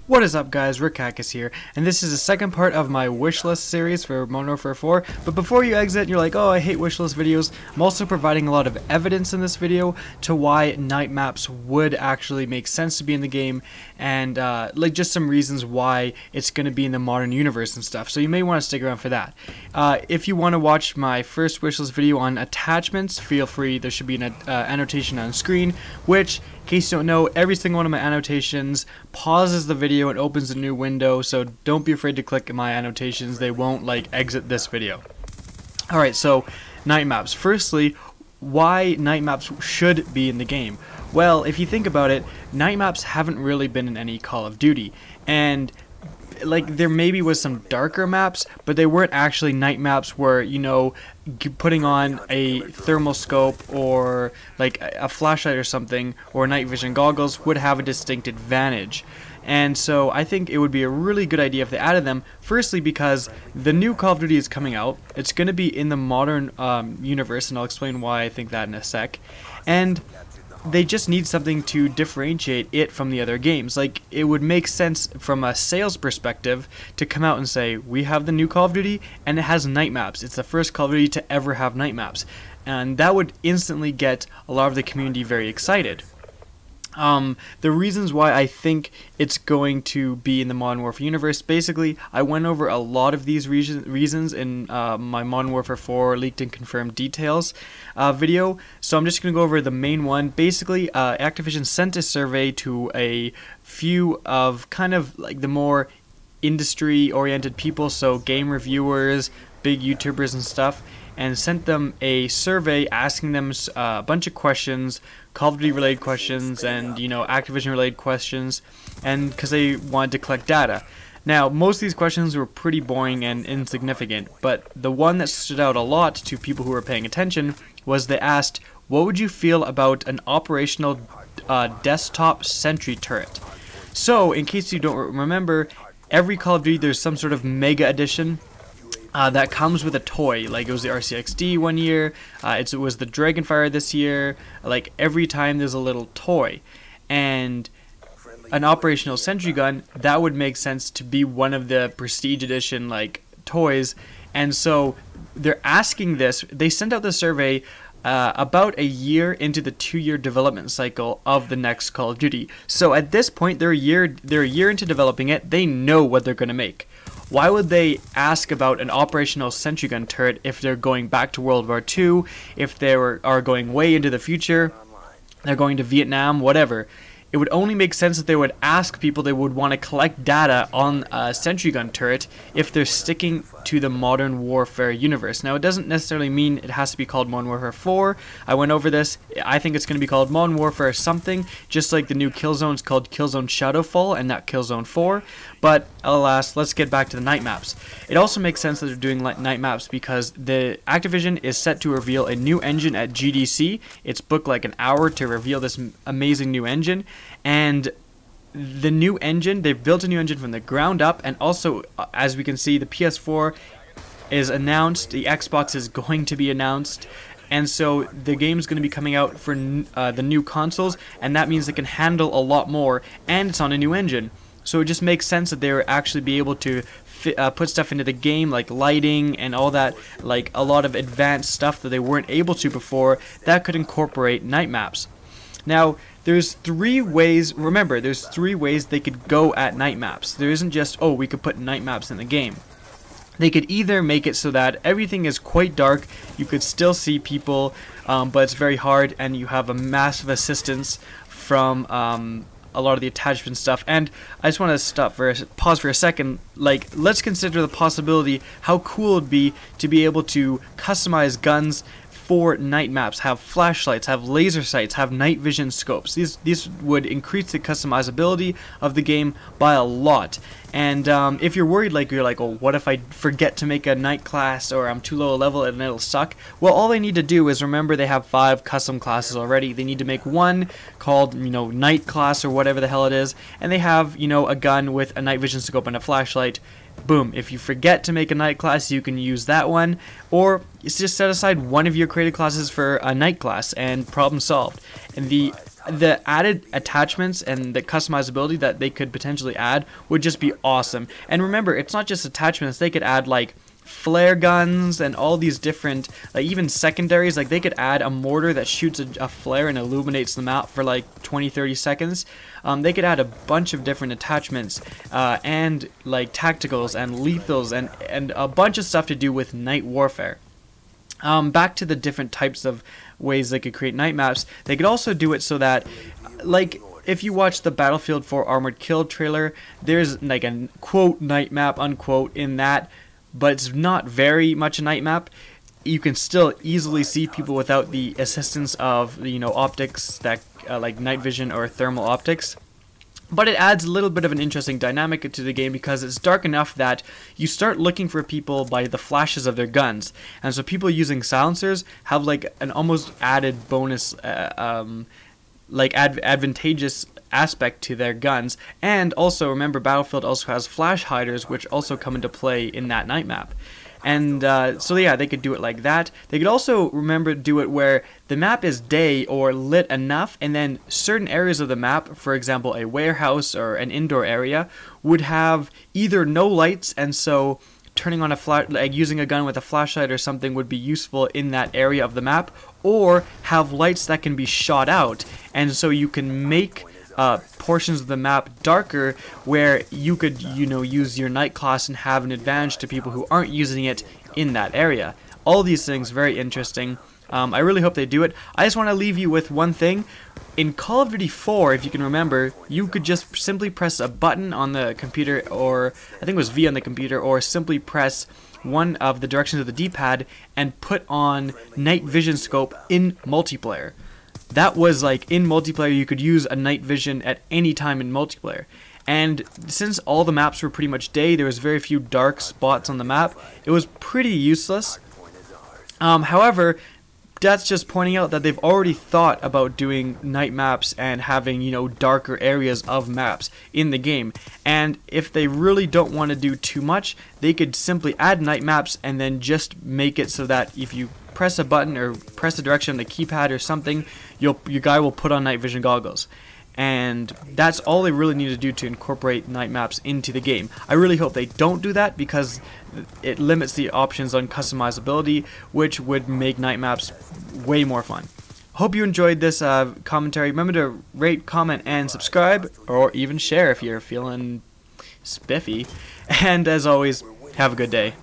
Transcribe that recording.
What is up, guys? Rick Hackis here, and this is the second part of my wishlist series for Modern Warfare 4. But before you exit and you're like, oh, I hate wishlist videos, I'm also providing a lot of evidence in this video to why night maps would actually make sense to be in the game, and like just some reasons why it's going to be in the modern universe and stuff. So you may want to stick around for that. If you want to watch my first wishlist video on attachments, feel free. There should be an annotation on screen, which, in case you don't know, every single one of my annotations pauses the video and opens a new window, so don't be afraid to click my annotations. They won't like exit this video. Alright, so night maps. Firstly, why night maps should be in the game? Well, if you think about it, night maps haven't really been in any Call of Duty, and like there maybe was some darker maps, but they weren't actually night maps where, you know, putting on a thermal scope or like a flashlight or something or night vision goggles would have a distinct advantage. And so I think it would be a really good idea if they added them. Firstly, because the new Call of Duty is coming out. It's going to be in the modern universe, and I'll explain why I think that in a sec. And they just need something to differentiate it from the other games. Like, it would make sense from a sales perspective to come out and say, we have the new Call of Duty and it has night maps. It's the first Call of Duty to ever have night maps. And that would instantly get a lot of the community very excited. The reasons why I think it's going to be in the Modern Warfare universe, basically, I went over a lot of these reasons in my Modern Warfare 4 leaked and confirmed details video, so I'm just going to go over the main one. Basically, Activision sent a survey to a few of kind of like the more industry-oriented people, so game reviewers, big YouTubers and stuff, and sent them a survey asking them a bunch of questions, Call of Duty related questions, and, you know, Activision related questions, and because they wanted to collect data. Now, most of these questions were pretty boring and insignificant, but the one that stood out a lot to people who were paying attention was they asked, what would you feel about an operational desktop sentry turret? So, in case you don't remember, every Call of Duty there's some sort of mega edition that comes with a toy. Like, it was the RCXD one year, it was the Dragonfire this year. Like, every time there's a little toy. And an operational sentry gun, that would make sense to be one of the Prestige Edition, like, toys. And so, they're asking this. They sent out the survey about a year into the 2-year development cycle of the next Call of Duty. So, at this point, they're a year into developing it. They know what they're going to make. Why would they ask about an operational sentry gun turret if they're going back to World War II, if they are going way into the future, they're going to Vietnam, whatever? It would only make sense that they would ask people they would want to collect data on a sentry gun turret if they're sticking to the Modern Warfare universe. Now, it doesn't necessarily mean it has to be called Modern Warfare 4. I went over this. I think it's going to be called Modern Warfare something, just like the new Killzone is called Killzone Shadowfall and not Killzone 4. But alas, let's get back to the night maps. It also makes sense that they're doing night maps because the Activision is set to reveal a new engine at GDC. It's booked like an hour to reveal this amazing new engine. And the new engine, they've built a new engine from the ground up, and also, as we can see, the PS4 is announced, the Xbox is going to be announced, and so the game's going to be coming out for the new consoles, and that means they can handle a lot more, and it's on a new engine. So it just makes sense that they will actually be able to put stuff into the game, like lighting and all that, like a lot of advanced stuff that they weren't able to before, that could incorporate night maps. Now, there's 3 ways, remember, there's 3 ways they could go at night maps. There isn't just, oh, we could put night maps in the game. They could either make it so that everything is quite dark, you could still see people, but it's very hard, and you have a massive from a lot of the attachment stuff. And I just want to pause for a second. Like, let's consider the possibility how cool it would be to be able to customize guns for night maps, have flashlights, have laser sights, have night vision scopes. These would increase the customizability of the game by a lot. And if you're worried, like you're like, oh, what if I forget to make a night class, or I'm too low a level and it'll suck? Well, all they need to do is remember they have 5 custom classes already. They need to make one called, you know, night class or whatever the hell it is, and they have, you know, a gun with a night vision scope and a flashlight. Boom. If you forget to make a night class, you can use that one, or just set aside one of your created classes for a night class, and problem solved. And the the added attachments and the customizability that they could potentially add would just be awesome. And remember, it's not just attachments. They could add like flare guns and all these different, like even secondaries. Like they could add a mortar that shoots a flare and illuminates the map for like 20-30 seconds. They could add a bunch of different attachments and like tacticals and lethals and a bunch of stuff to do with night warfare. Back to the different types of ways they could create night maps. They could also do it so that, like, if you watch the Battlefield 4 Armored Kill trailer, there's like a quote night map unquote in that, but it's not very much a night map. You can still easily see people without the assistance of, you know, optics that like night vision or thermal optics. But it adds a little bit of an interesting dynamic to the game because it's dark enough that you start looking for people by the flashes of their guns. And so people using silencers have like an almost added bonus, advantageous aspect to their guns. And also remember, Battlefield also has flash hiders, which also come into play in that night map. And so yeah, they could do it like that. They could also, remember, do it where the map is day or lit enough, and then certain areas of the map, for example a warehouse or an indoor area, would have either no lights, and so turning on like using a gun with a flashlight or something would be useful in that area of the map, or have lights that can be shot out, and so you can make portions of the map darker where you could, you know, use your night class and have an advantage to people who aren't using it in that area. All these things very interesting. I really hope they do it. I just want to leave you with one thing. In Call of Duty 4, if you can remember, you could just simply press a button on the computer, or I think it was V on the computer, or simply press one of the directions of the D-pad and put on night vision scope in multiplayer. That was like, in multiplayer you could use a night vision at any time in multiplayer. And since all the maps were pretty much day, there was very few dark spots on the map. It was pretty useless. However, that's just pointing out that they've already thought about doing night maps and having, you know, darker areas of maps in the game. And if they really don't want to do too much, they could simply add night maps and then just make it so that if you press a button or press a direction on the keypad or something, your guy will put on night vision goggles. And that's all they really need to do to incorporate night maps into the game. I really hope they don't do that because it limits the options on customizability, which would make night maps way more fun. Hope you enjoyed this commentary. Remember to rate, comment, and subscribe, or even share if you're feeling spiffy. And as always, have a good day.